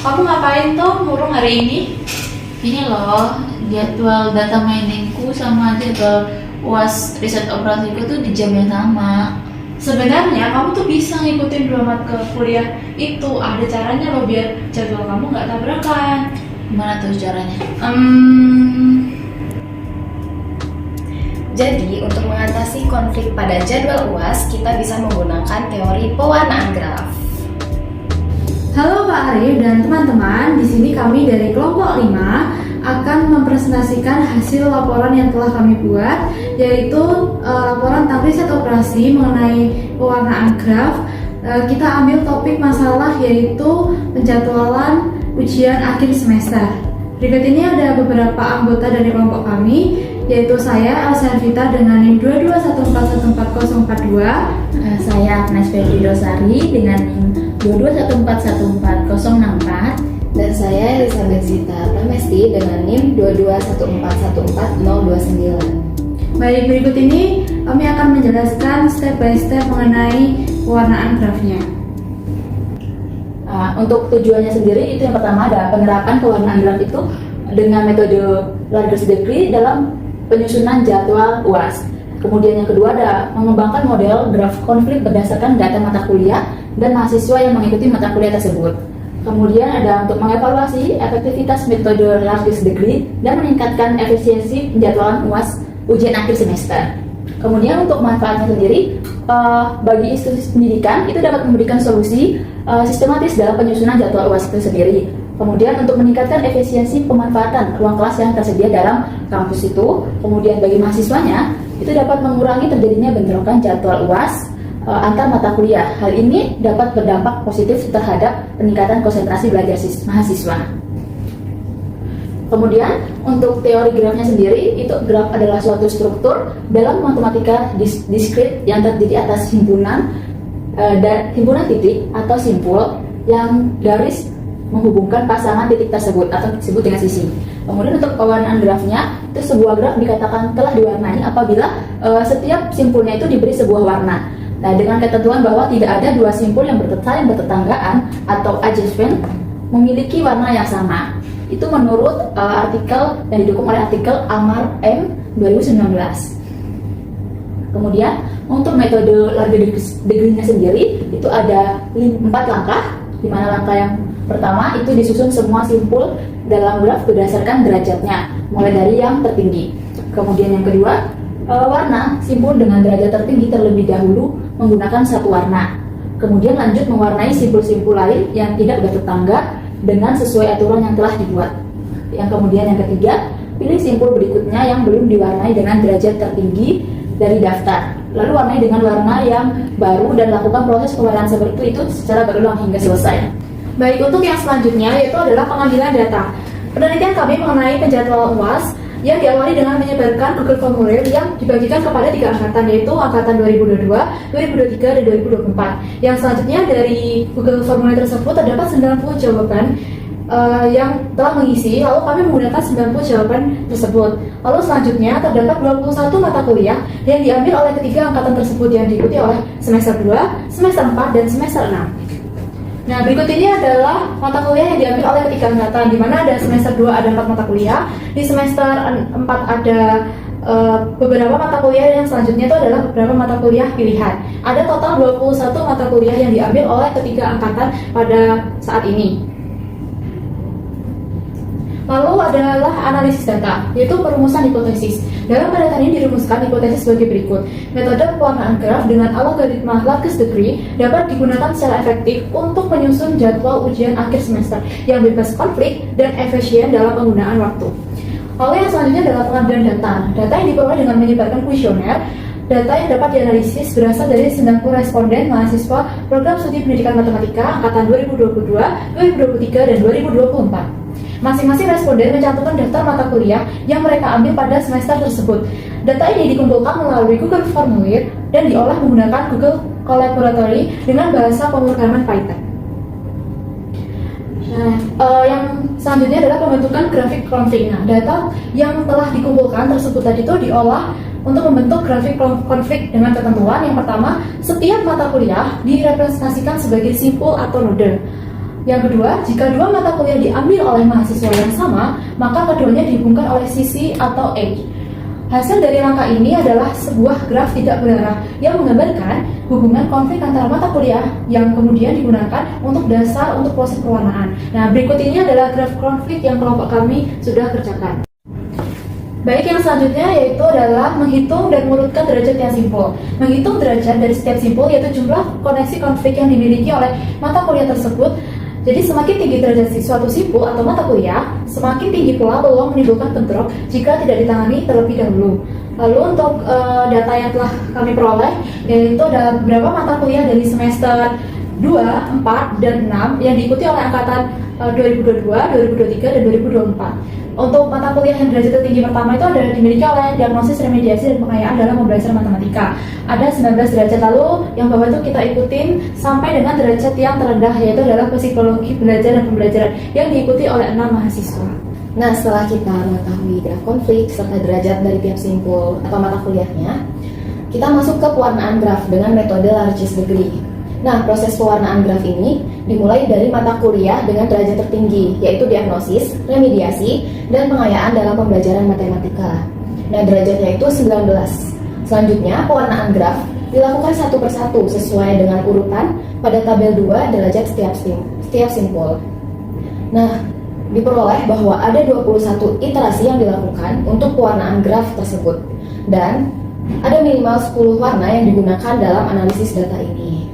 Kamu ngapain tuh murung hari ini? Ini loh, jadwal data miningku sama jadwal UAS riset operasiku tuh di jam yang sama. Sebenarnya kamu tuh bisa ngikutin 2 mata kuliah itu. Ada caranya loh biar jadwal kamu nggak tabrakan. Gimana tuh caranya? Jadi, untuk mengatasi konflik pada jadwal UAS, kita bisa menggunakan teori pewarnaan graf. Halo Pak Arif dan teman-teman, di sini kami dari kelompok 5 akan mempresentasikan hasil laporan yang telah kami buat, yaitu laporan tentang riset operasi mengenai pewarnaan graf. Kita ambil topik masalah yaitu penjadwalan ujian akhir semester. Berikut ini ada beberapa anggota dari kelompok kami, yaitu saya Elsa Vita dengan NIM 221414042, Saya Agnes Febridosari dengan NIM 221414064, Dan saya Elizabeth Zita Pramesti dengan NIM 221414029. Baik, berikut ini kami akan menjelaskan step by step mengenai pewarnaan grafnya. Untuk tujuannya sendiri itu yang pertama ada penerapan pewarnaan graf itu dengan metode Largus degree dalam penyusunan jadwal UAS. Kemudian yang kedua ada mengembangkan model graf konflik berdasarkan data mata kuliah dan mahasiswa yang mengikuti mata kuliah tersebut. Kemudian ada untuk mengevaluasi efektivitas metode Largus degree dan meningkatkan efisiensi penjadwalan UAS ujian akhir semester. Kemudian untuk manfaatnya sendiri, bagi institusi pendidikan itu dapat memberikan solusi sistematis dalam penyusunan jadwal UAS itu sendiri. Kemudian untuk meningkatkan efisiensi pemanfaatan ruang kelas yang tersedia dalam kampus itu. Kemudian bagi mahasiswanya itu dapat mengurangi terjadinya bentrokan jadwal UAS antar mata kuliah. Hal ini dapat berdampak positif terhadap peningkatan konsentrasi belajar mahasiswa. Kemudian untuk teori grafnya sendiri, itu graf adalah suatu struktur dalam matematika diskrit yang terdiri atas himpunan titik atau simpul yang garis menghubungkan pasangan titik tersebut atau disebut dengan sisi. Kemudian untuk pewarnaan grafnya, itu sebuah graf dikatakan telah diwarnai apabila setiap simpulnya itu diberi sebuah warna. Nah, dengan ketentuan bahwa tidak ada dua simpul yang saling bertetanggaan atau adjacent memiliki warna yang sama. Itu menurut artikel yang didukung oleh artikel Amar M 2019. Kemudian untuk metode Largus degree-nya sendiri itu ada 4 langkah, di mana langkah yang pertama itu disusun semua simpul dalam graf berdasarkan derajatnya, mulai dari yang tertinggi. Kemudian yang kedua, warna simpul dengan derajat tertinggi terlebih dahulu menggunakan satu warna. Kemudian lanjut mewarnai simpul-simpul lain yang tidak bertetangga dengan sesuai aturan yang telah dibuat. Yang kemudian yang ketiga, pilih simpul berikutnya yang belum diwarnai dengan derajat tertinggi dari daftar. Lalu warnai dengan warna yang baru dan lakukan proses pewarnaan seperti itu secara berulang hingga selesai. Baik, untuk yang selanjutnya yaitu adalah pengambilan data. Penelitian kami mengenai penjadwalan UAS yang diawali dengan menyebarkan Google Formulir yang dibagikan kepada 3 angkatan, yaitu angkatan 2022, 2023, dan 2024. Yang selanjutnya dari Google Formulir tersebut terdapat 90 jawaban yang telah mengisi, lalu kami menggunakan 90 jawaban tersebut. Lalu selanjutnya terdapat 21 mata kuliah yang diambil oleh ketiga angkatan tersebut yang diikuti oleh semester 2, semester 4, dan semester 6. Nah, berikut ini adalah mata kuliah yang diambil oleh ketiga angkatan, di mana ada semester 2 ada 4 mata kuliah, di semester 4 ada beberapa mata kuliah, yang selanjutnya itu adalah beberapa mata kuliah pilihan. Ada total 21 mata kuliah yang diambil oleh ketiga angkatan pada saat ini. Lalu adalah analisis data, yaitu perumusan hipotesis. Dalam penelitian ini dirumuskan hipotesis sebagai berikut. Metode pewarnaan graf dengan algoritma Largus degree dapat digunakan secara efektif untuk menyusun jadwal ujian akhir semester yang bebas konflik dan efisien dalam penggunaan waktu. Lalu yang selanjutnya adalah pengambilan data. Data yang diperoleh dengan menyebarkan kuesioner. Data yang dapat dianalisis berasal dari 90 responden mahasiswa program studi pendidikan matematika angkatan 2022, 2023, dan 2024. Masing-masing responden mencantumkan daftar mata kuliah yang mereka ambil pada semester tersebut. Data ini dikumpulkan melalui Google Formulir dan diolah menggunakan Google Collaboratory dengan bahasa pemrograman Python. Nah, yang selanjutnya adalah pembentukan grafik konflik. Nah, data yang telah dikumpulkan tersebut tadi itu diolah untuk membentuk grafik konflik dengan ketentuan yang pertama, setiap mata kuliah direpresentasikan sebagai simpul atau node. Yang kedua, jika dua mata kuliah diambil oleh mahasiswa yang sama, maka keduanya dihubungkan oleh sisi atau edge. Hasil dari langkah ini adalah sebuah graf tidak berarah yang menggambarkan hubungan konflik antara mata kuliah yang kemudian digunakan untuk dasar untuk proses pewarnaan. Nah, berikut ini adalah graf konflik yang kelompok kami sudah kerjakan. Baik, yang selanjutnya yaitu adalah menghitung dan mengurutkan derajat yang simpul. Menghitung derajat dari setiap simpul yaitu jumlah koneksi konflik yang dimiliki oleh mata kuliah tersebut. Jadi semakin tinggi derajat suatu simpul atau mata kuliah, semakin tinggi pula peluang menimbulkan bentrok jika tidak ditangani terlebih dahulu. Lalu untuk data yang telah kami peroleh, yaitu ada beberapa mata kuliah dari semester 2, 4, dan 6 yang diikuti oleh angkatan 2022, 2023, dan 2024. Untuk mata kuliah yang derajat tertinggi pertama itu ada dimiliki oleh diagnosis, remediasi, dan pengayaan dalam pembelajaran matematika. Ada 19 derajat, lalu yang bawah itu kita ikutin sampai dengan derajat yang terendah, yaitu adalah psikologi belajar dan pembelajaran yang diikuti oleh 6 mahasiswa. Nah, setelah kita mengetahui graf konflik serta derajat dari tiap simpul atau mata kuliahnya, kita masuk ke pewarnaan graf dengan metode largest degree. Nah, proses pewarnaan graf ini dimulai dari mata kuliah dengan derajat tertinggi, yaitu diagnosis, remediasi, dan pengayaan dalam pembelajaran matematika. Nah, derajatnya itu 19. Selanjutnya, pewarnaan graf dilakukan satu persatu sesuai dengan urutan pada tabel 2 derajat setiap simpul. Nah, diperoleh bahwa ada 21 iterasi yang dilakukan untuk pewarnaan graf tersebut, dan ada minimal 10 warna yang digunakan dalam analisis data ini.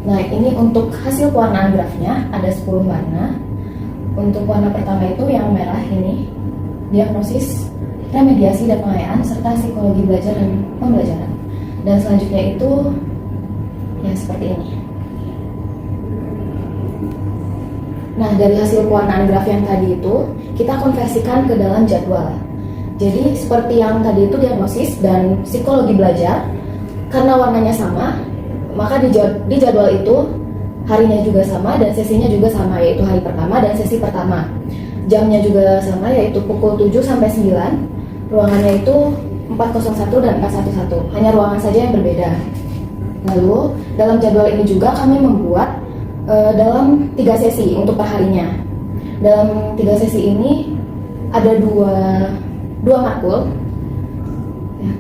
Nah, ini untuk hasil pewarnaan grafnya ada 10 warna. Untuk warna pertama itu yang merah ini, diagnosis, remediasi, dan pengayaan, serta psikologi belajar dan pembelajaran. Dan selanjutnya itu ya seperti ini. Nah, dari hasil pewarnaan graf yang tadi itu, kita konversikan ke dalam jadwal. Jadi seperti yang tadi itu diagnosis dan psikologi belajar, karena warnanya sama, maka di jadwal itu harinya juga sama dan sesinya juga sama, yaitu hari pertama dan sesi pertama. Jamnya juga sama, yaitu pukul 7 sampai 9. Ruangannya itu 401 dan 411, hanya ruangan saja yang berbeda. Lalu dalam jadwal ini juga kami membuat dalam 3 sesi untuk perharinya. Dalam 3 sesi ini ada dua makul ya,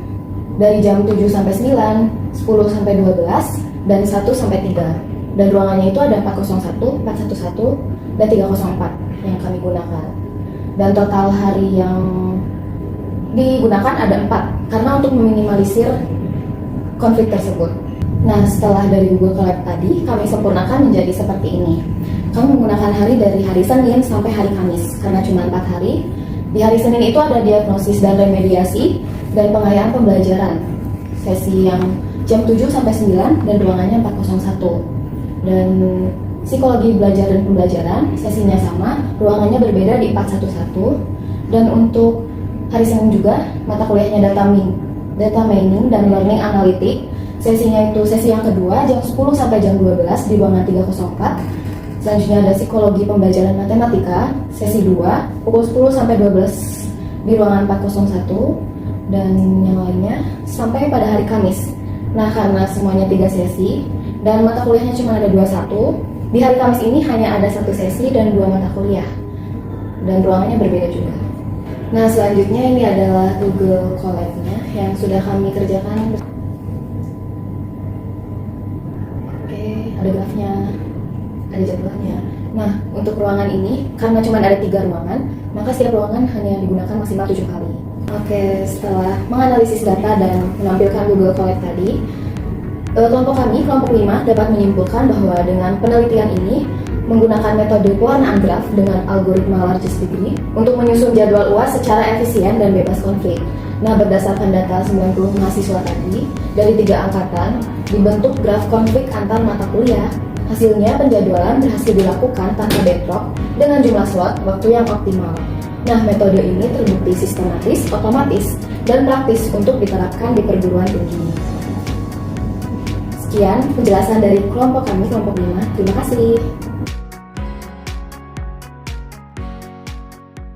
dari jam 7 sampai 9, 10 sampai 12, dan 1 sampai 3. Dan ruangannya itu ada 401, 411, dan 304 yang kami gunakan. Dan total hari yang digunakan ada 4, karena untuk meminimalisir konflik tersebut. Nah, setelah dari Google Colab tadi, kami sempurnakan menjadi seperti ini. Kami menggunakan hari dari hari Senin sampai hari Kamis, karena cuma 4 hari. Di hari Senin itu ada diagnosis dan remediasi, dan pengayaan pembelajaran. Sesi yang jam 7 sampai 9, dan ruangannya 401. Dan psikologi belajar dan pembelajaran, sesinya sama, ruangannya berbeda di 411. Dan untuk hari Senin juga, mata kuliahnya data mining dan learning analytic. Sesinya itu sesi yang kedua, jam 10 sampai jam 12 di ruangan 304. Selanjutnya ada psikologi pembelajaran matematika, sesi 2, pukul 10 sampai 12 di ruangan 401. Dan yang lainnya sampai pada hari Kamis. Nah, karena semuanya 3 sesi dan mata kuliahnya cuma ada 21, di hari Kamis ini hanya ada 1 sesi dan 2 mata kuliah. Dan ruangannya berbeda juga. Nah, selanjutnya ini adalah Google Colab-nya yang sudah kami kerjakan. Ada grafnya, ada jadwalnya. Nah, untuk ruangan ini, karena cuma ada 3 ruangan, maka setiap ruangan hanya digunakan maksimal 7 kali. Oke, setelah menganalisis data dan menampilkan Google Colab tadi, kelompok kami, kelompok 5, dapat menyimpulkan bahwa dengan penelitian ini, menggunakan metode pewarnaan graf dengan algoritma largest degree untuk menyusun jadwal UAS secara efisien dan bebas konflik. Nah, berdasarkan data 90 mahasiswa tadi, dari 3 angkatan, dibentuk graf konflik antar mata kuliah. Hasilnya, penjadwalan berhasil dilakukan tanpa bentrok dengan jumlah slot waktu yang optimal. Nah, metode ini terbukti sistematis, otomatis, dan praktis untuk diterapkan di perguruan tinggi. Sekian penjelasan dari kelompok kami, kelompok 5. Terima kasih.